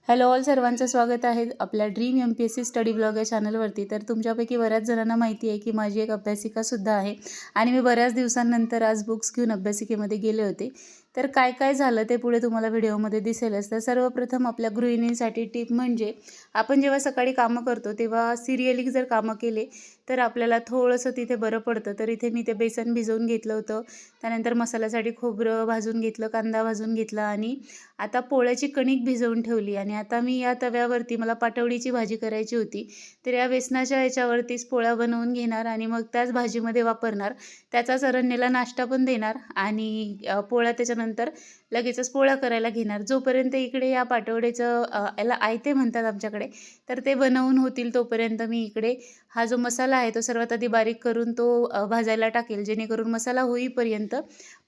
Hello all, सर्वांचं स्वागत आहे आपल्या ड्रीम MPSC स्टडी ब्लॉग या चॅनलवरती। तर तुमच्यापैकी बऱ्याच जणांना माहिती आहे की माझी एक अभ्यासिकासुद्धा आहे आणि मी बऱ्याच दिवसांनंतर आज बुक्स घेऊन अभ्यासिकेमध्ये गेले होते। तर काय काय झालं ते पुढे तुम्हाला व्हिडिओमध्ये दिसेलच। तर सर्वप्रथम आपल्या गृहिणींसाठी टिप म्हणजे आपण जेव्हा सकाळी कामं करतो तेव्हा सिरियली जर कामं केले तर आपल्याला थोडंसं तिथे बरं पडतं। तर इथे मी ते बेसन भिजवून घेतलं होतं, त्यानंतर मसाल्यासाठी खोबरं भाजून घेतलं, कांदा भाजून घेतला आणि आता पोळ्याची कणिक भिजवून ठेवली आणि आता मी या तव्यावरती मला पाटवडीची भाजी करायची होती। तर या बेसनाच्या याच्यावरतीच पोळ्या बनवून घेणार आणि मग त्याच भाजीमध्ये वापरणार, त्याचाच अरण्यला नाश्ता पण देणार आणि पोळ्या त्याच्यानंतर लगेचच पोळ्या करायला घेणार। जोपर्यंत इकडे या पाटवडीचं याला आयते म्हणतात आमच्याकडे, तर ते बनवून होतील तोपर्यंत मी इकडे हा जो मसाला आहे तो सर्वात आधी बारीक करून तो भाजायला टाकेल, जेणेकरून मसाला होईपर्यंत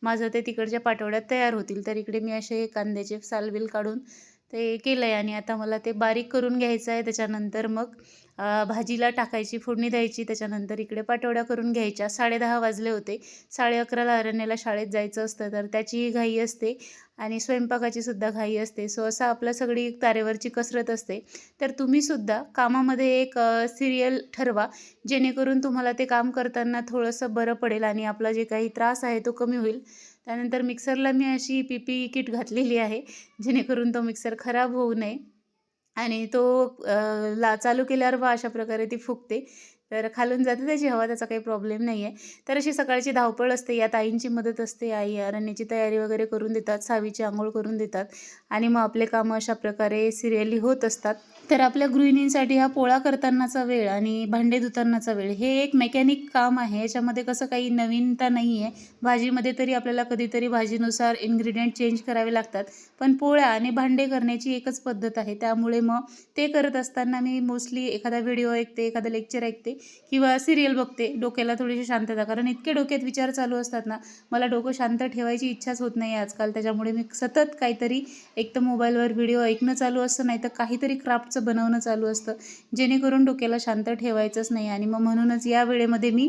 माझं ते तिकडच्या पाटवड्यात तयार होतील। तर इकडे मी असे कांद्याचे सालबिल काढून ते केलं आहे आणि आता मला ते बारीक करून घ्यायचं आहे। त्याच्यानंतर मग भाजीला टाकायची, फोडणी द्यायची, त्याच्यानंतर इकडे पाटवड्या करून घ्यायच्या। 10:30 वाजले होते, 11:30ला अरण्याला शाळेत जायचं असतं, तर त्याचीही घाई असते आणि स्वयंपाकाची सुद्धा घाई असते। सो असं आपलं सगळी तारेवरची कसरत असते। तर तुम्हीसुद्धा कामामध्ये एक सिरियल ठरवा, जेणेकरून तुम्हाला ते काम करताना थोडंसं बरं पडेल आणि आपला जे काही त्रास आहे तो कमी होईल। त्यानंतर मिक्सरला मी अशी PPE किट घातलेली आहे, जेणेकरून तो मिक्सर खराब होऊ नये आणि तो चालू केल्यावर अशा प्रकारे ती फुगते, तर खालून जाते त्याची हवा, त्याचा काही प्रॉब्लेम नाही आहे। तर अशी सकाळची धावपळ असते, यात आईंची मदत असते। आई अरण्याची तयारी वगैरे करून देतात, सावीची अंघोळ करून देतात आणि मग आपले कामं अशा प्रकारे सिरियली होत असतात। तर आपल्या गृहिणींसाठी हा पोळा करतानाचा वेळ आणि भांडे धुतानाचा वेळ हे एक मेकॅनिक काम आहे, याच्यामध्ये कसं काही नवीनता नाही आहे। भाजीमध्ये तरी आपल्याला कधीतरी भाजीनुसार इन्ग्रेडियंट चेंज करावे लागतात, पण पोळ्या आणि भांडे करण्याची एकच पद्धत आहे। त्यामुळे मग ते करत असताना मी मोस्टली एखादा व्हिडिओ ऐकते, एखादं लेक्चर ऐकते किंवा सिरियल बघते, डोक्याला थोडीशी शांतता। कारण इतके डोक्यात विचार चालू असतात ना, मला डोकं शांत ठेवायची इच्छाच होत नाही आजकाल। त्याच्यामुळे मी सतत काहीतरी एक तर मोबाईलवर व्हिडिओ ऐकणं चालू असतं, नाही तर काहीतरी क्राफ्टचं बनवणं चालू असतं, जेणेकरून डोक्याला शांत ठेवायचंच नाही। आणि मग म्हणूनच या वेळेमध्ये मी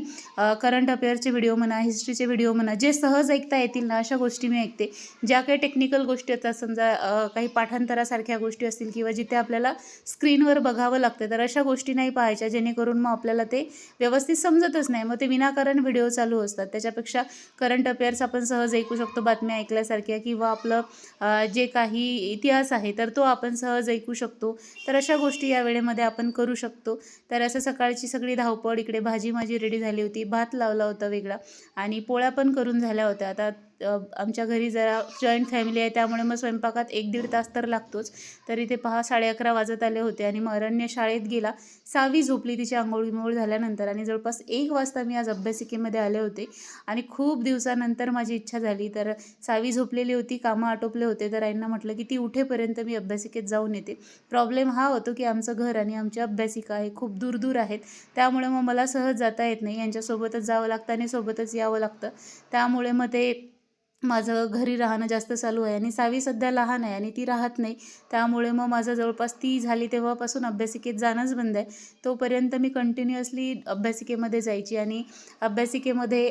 करंट अफेअरचे व्हिडिओ म्हणा, हिस्ट्रीचे व्हिडिओ म्हणा, जे सहज ऐकता येतील ना अशा गोष्टी मी ऐकते। ज्या काही टेक्निकल गोष्टी असतात, समजा काही पाठांतरासारख्या गोष्टी असतील किंवा जिथे आपल्याला स्क्रीनवर बघावं लागतं, तर अशा गोष्टी नाही पाहायच्या, जेणेकरून मग आपल्याला ते व्यवस्थित समजतच नाही, मग ते विनाकारण व्हिडिओ चालू असतात। त्याच्यापेक्षा करंट अफेअर्स आपण सहज ऐकू शकतो, बातम्या ऐकल्यासारख्या, किंवा आपलं जे काही इतिहास आहे तर तो आपण सहज ऐकू शकतो। तर अशा गोष्टी या वेळेमध्ये आपण करू शकतो। तर असं सकाळची सगळी धावपळ, इकडे भाजी माझी रेडी झाली होती, भात लावला होता वेगळा आणि पोळ्या पण करून झाल्या होत्या। आता आमच्या घरी जरा जॉईंट फॅमिली आहे, त्यामुळे मग स्वयंपाकात 1-1.5 तास तर लागतोच। तर इथे पहा 11:30 वाजत आले होते आणि मग अरण्य शाळेत गेला, सावी झोपली तिची आंघोळ झाल्यानंतर आणि जवळपास 1 वाजता मी आज अभ्यासिकेमध्ये आले होते आणि खूप दिवसानंतर माझी इच्छा झाली। तर सावी झोपलेली होती, कामं आटोपले होते, तर आईंना म्हटलं की ती उठेपर्यंत मी अभ्यासिकेत जाऊन येते। प्रॉब्लेम हा होतो की आमचं घर आणि आमची अभ्यासिका आहे खूप दूर आहेत, त्यामुळे मग मला सहज जाता येत नाही, यांच्यासोबतच जावं लागतं आणि सोबतच यावं लागतं। त्यामुळे मग ते माझं घरी राहणं जास्त चालू आहे आणि सावी सध्या लहान आहे आणि ती राहत नाही, त्यामुळे मग माझं जवळपास ती झाली तेव्हापासून अभ्यासिकेत जाणंच बंद आहे। तोपर्यंत मी कंटिन्युअसली अभ्यासिकेमध्ये जायची आणि अभ्यासिकेमध्ये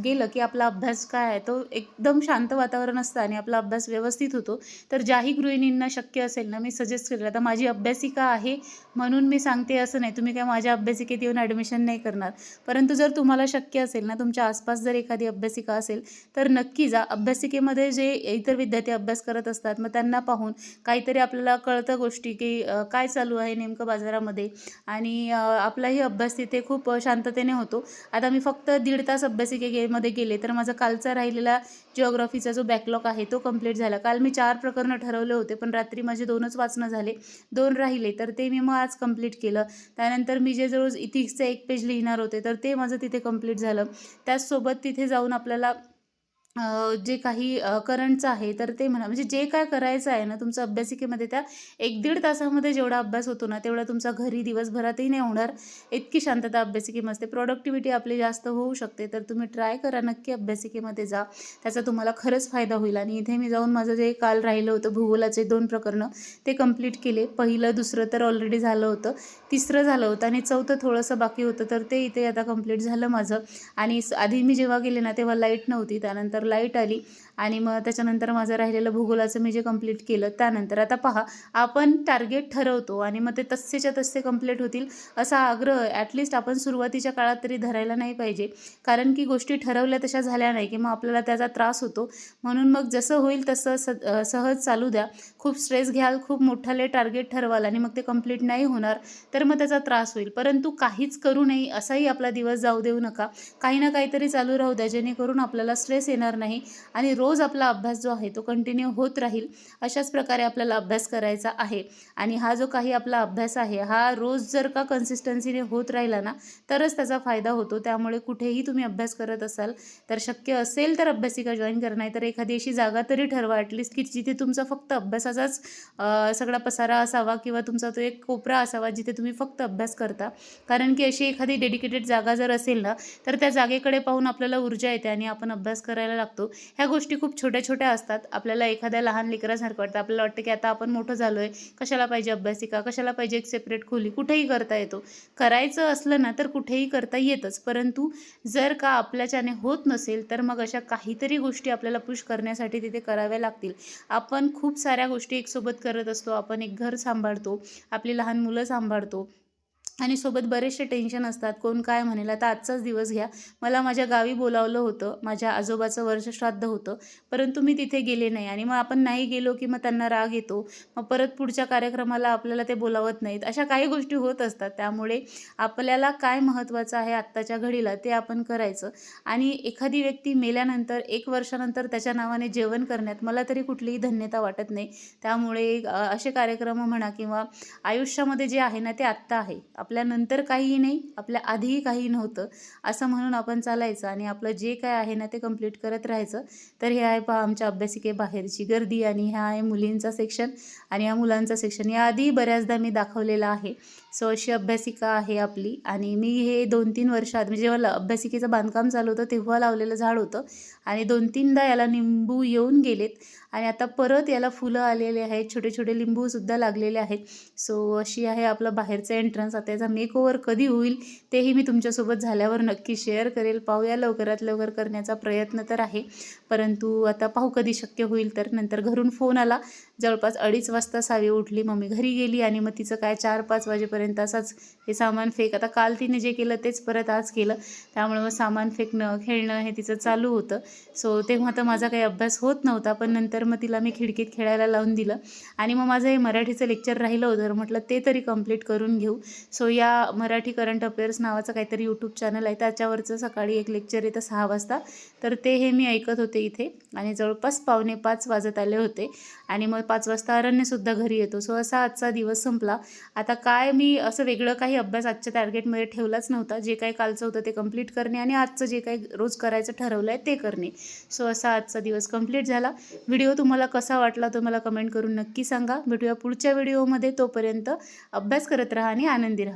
गेलं की आपला अभ्यास काय आहे तो एकदम शांत वातावरण असतं आणि आपला अभ्यास व्यवस्थित होतो। तर ज्याही गृहिणींना शक्य असेल ना, मी सजेस्ट करेल, आता माझी अभ्यासिका आहे म्हणून मी सांगते असं नाही, तुम्ही काय माझ्या अभ्यासिकेत येऊन ॲडमिशन नाही करणार, परंतु जर तुम्हाला शक्य असेल ना, तुमच्या आसपास जर एखादी अभ्यासिका असेल तर नक्की जा। अभ्यासिकेमध्ये जे इतर विद्यार्थी अभ्यास करत असतात, मग त्यांना पाहून काहीतरी आपल्याला कळतं गोष्टी की काय चालू आहे नेमकं बाजारामध्ये आणि आपलाही अभ्यास तिथे खूप शांततेने होतो। आता मी फक्त 1.5 तास अभ्यासिकेमध्ये गेले तर माझा कालचा राहिलेला जिओग्राफीचा जो बॅकलॉग आहे तो कंप्लीट झाला। काल मी 4 प्रकरणं ठरवले होते, पण रात्री माझे 2च वाचणं झाले, 2 राहिले, तर ते मी मग आज कंप्लीट केलं। त्यानंतर मी जे जवळ इथिक्सचं 1 पेज लिहिणार होते तर ते माझं तिथे कंप्लीट झालं। त्याचसोबत तिथे जाऊन आपल्याला जे काही करंटचं आहे तर ते म्हणा, म्हणजे जे काय करायचं आहे ना तुमचं अभ्यासिकेमध्ये, त्या 1-1.5 तासामध्ये जेवढा अभ्यास होतो ना तेवढा तुमचा घरी दिवसभरातही नाही होणार। इतकी शांतता अभ्यासिकेमध्ये असते, प्रोडक्टिव्हिटी आपली जास्त होऊ शकते। तर तुम्ही ट्राय करा, नक्की अभ्यासिकेमध्ये जा, त्याचा तुम्हाला खरंच फायदा होईल। आणि इथे मी जाऊन माझं जे काल राहिलं होतं भूगोलाचे 2 प्रकरणं ते कंप्लीट केले। पहिलं 2रं तर ऑलरेडी झालं होतं, 3रं झालं होतं आणि 4थं थोडंसं बाकी होतं, तर ते इथे आता कंप्लीट झालं माझं। आणि आधी मी जेव्हा गेले ना तेव्हा लाईट नव्हती, त्यानंतर लाईट आली आणि मग त्याच्यानंतर माझं राहिलेलं भूगोलाचं मी जे कंप्लीट केलं त्यानंतर. आता पहा, आपण टार्गेट ठरवतो आणि मग ते तसेच्या तसे कंप्लीट होतील असा आग्रह ॲटलिस्ट आपण सुरुवातीच्या काळात तरी धरायला नाही पाहिजे. कारण की गोष्टी ठरवल्या तशा झाल्या नाही की मग आपल्याला त्याचा त्रास होतो. म्हणून मग जसं होईल तसं सहज चालू द्या. खूप स्ट्रेस घ्याल, खूप मोठाले टार्गेट ठरवाल आणि मग ते कंप्लीट नाही होणार तर मग त्याचा त्रास होईल. परंतु काहीच करू नये असाही आपला दिवस जाऊ देऊ नका. काही ना काहीतरी चालू राहू द्या, जेणेकरून आपल्याला स्ट्रेस येणार नाही आणि रोज आपला अभ्यास जो आहे तो कंटिन्यू होत राहील. अशाच प्रकारे आपल्याला अभ्यास करायचा आहे. आणि हा जो काही आपला अभ्यास आहे हा रोज जर का कन्सिस्टन्सीने होत राहिला ना तरच त्याचा फायदा होतो. त्यामुळे कुठेही तुम्ही अभ्यास करत असाल तर शक्य असेल तर अभ्यासिका जॉईन करा, नाही तर एखादी अशी जागा तरी ठरवा ॲटलिस्ट की जिथे तुमचा फक्त अभ्यासाचाच सगळा पसारा असावा किंवा तुमचा तो एक कोपरा असावा जिथे तुम्ही फक्त अभ्यास करता. कारण की अशी एखादी डेडिकेटेड जागा जर असेल ना तर त्या जागेकडे पाहून आपल्याला ऊर्जा येते आणि आपण अभ्यास करायला लागतो. ह्या गोष्टी खूप छोट्या छोट्या असतात. आपल्याला एखाद्या लहान लेकरासारखं वाटतं. आपल्याला वाटतं की आता आपण मोठं झालो आहे, कशाला पाहिजे अभ्यासिका, कशाला पाहिजे एक सेपरेट खोली, कुठेही करता येतो. करायचं असलं ना तर कुठेही करता येतच. परंतु जर का आपल्याच्याने होत नसेल तर मग अशा काहीतरी गोष्टी आपल्याला पुश करण्यासाठी तिथे कराव्या लागतील. आपण खूप साऱ्या गोष्टी एकसोबत करत असतो. आपण एक घर सांभाळतो, आपली लहान मुलं सांभाळतो आणि सोबत बरेचसे टेन्शन असतात. कोण काय म्हणेल. आता आजचाच दिवस घ्या, मला माझ्या गावी बोलावलं होतं, माझ्या आजोबाचं वर्षश्राद्ध होतं, परंतु मी तिथे गेले नाही. आणि मग आपण नाही गेलो की मग त्यांना राग येतो, मग परत पुढच्या कार्यक्रमाला आपल्याला ते बोलावत नाहीत. अशा काही गोष्टी होत असतात. त्यामुळे आपल्याला काय महत्त्वाचं आहे आत्ताच्या घडीला ते आपण करायचं. आणि एखादी व्यक्ती मेल्यानंतर 1 वर्षानंतर त्याच्या नावाने जेवण करण्यात मला तरी कुठलीही धन्यता वाटत नाही. त्यामुळे असे कार्यक्रम म्हणा किंवा आयुष्यामध्ये जे आहे ना ते आत्ता आहे. आपल्यानंतर काहीही नाही, आपल्या आधीही काही नव्हतं असं म्हणून आपण चालायचं आणि आपलं जे काय आहे ना ते कंप्लीट करत राहायचं. तर हे आहे पहा आमच्या अभ्यासिकेबाहेरची गर्दी आणि हा आहे मुलींचा सेक्शन आणि या मुलांचा सेक्शन. याआधी बऱ्याचदा मी दाखवलेला आहे. सो अशी अभ्यासिका आहे आपली. आणि मी हे 2-3 वर्षात म्हणजे जेव्हा अभ्यासिकेचं बांधकाम चालू होतं तेव्हा लावलेलं झाड होतं आणि 2-3दा याला निंबू येऊन गेलेत आणि आता परत याला फुलं आलेले आहेत, छोटे छोटे लिंबूसुद्धा लागलेले आहेत. सो अशी आहे आपलं बाहेरचं एंट्रन्स. आता याचा मेकओव्हर कधी होईल तेही मी तुमच्यासोबत झाल्यावर नक्की शेअर करेल. पाहूया, लवकरात लवकर करण्याचा प्रयत्न तर आहे, परंतु आता पाहू कधी शक्य होईल तर. नंतर घरून फोन आला, जवळपास 2:30 वाजता सावी उठली, मम्मी घरी गेली आणि मग तिचं काय 4-5 वाजेपर्यंत असाच हे सामान फेक. आता काल तिने जे केलं तेच परत आज केलं, त्यामुळे मग सामान फेकणं खेळणं हे तिचं चालू होतं. सो तेव्हा तर माझा काही अभ्यास होत नव्हता, पण नंतर मग तिला मी खिडकीत खेळायला लावून दिलं आणि मग माझं हे मराठीचं लेक्चर राहिलं होतं तर म्हटलं ते तरी कंप्लीट करून घेऊ. सो या मराठी करंट अफेअर्स नावाचं काहीतरी यूट्यूब चॅनल आहे, त्याच्यावरचं सकाळी एक लेक्चर येतं 6 वाजता, तर ते हे मी ऐकत होते इथे आणि जवळपास 4:45 वाजत आले होते आणि मग 5 वाजता अरण्यसुद्धा घरी येतो. सो असा आजचा दिवस संपला. आता काय मी असं वेगळं काही अभ्यास आजच्या टार्गेटमध्ये ठेवलाच नव्हता. जे काही कालचं होतं ते कंप्लीट करणे आणि आजचं जे काही रोज करायचं ठरवलं आहे ते करणे. सो असा आजचा दिवस कंप्लीट झाला. व्हिडिओ तुम्हाला कसा वाटला तो मला कमेंट करून नक्की सांगा. भेटूया पुढच्या व्हिडिओमध्ये. तोपर्यंत अभ्यास करत राहा आणि आनंदी राहा.